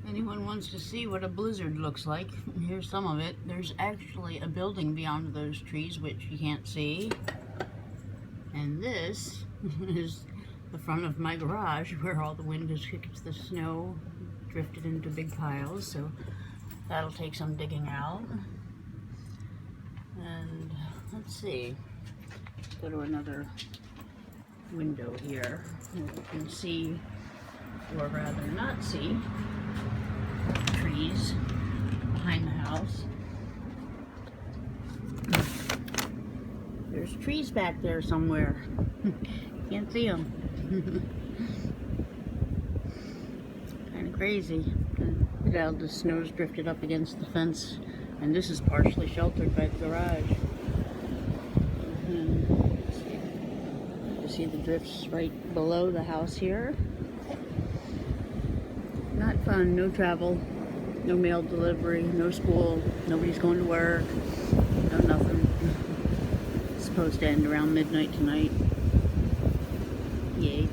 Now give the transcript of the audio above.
Anyone wants to see what a blizzard looks like, here's some of it. There's actually a building beyond those trees which you can't see. And this is the front of my garage where all the wind has kicked the snow, drifted into big piles, so that'll take some digging out. And let's see, let's go to another window here. You can see, or rather not see, trees behind the house. There's trees back there somewhere. Can't see them. Kind of crazy. Look how the snow's drifted up against the fence, and this is partially sheltered by the garage. You see the drifts right below the house here. Not fun, no travel, no mail delivery, no school, nobody's going to work, no nothing. It's supposed to end around midnight tonight. Yay.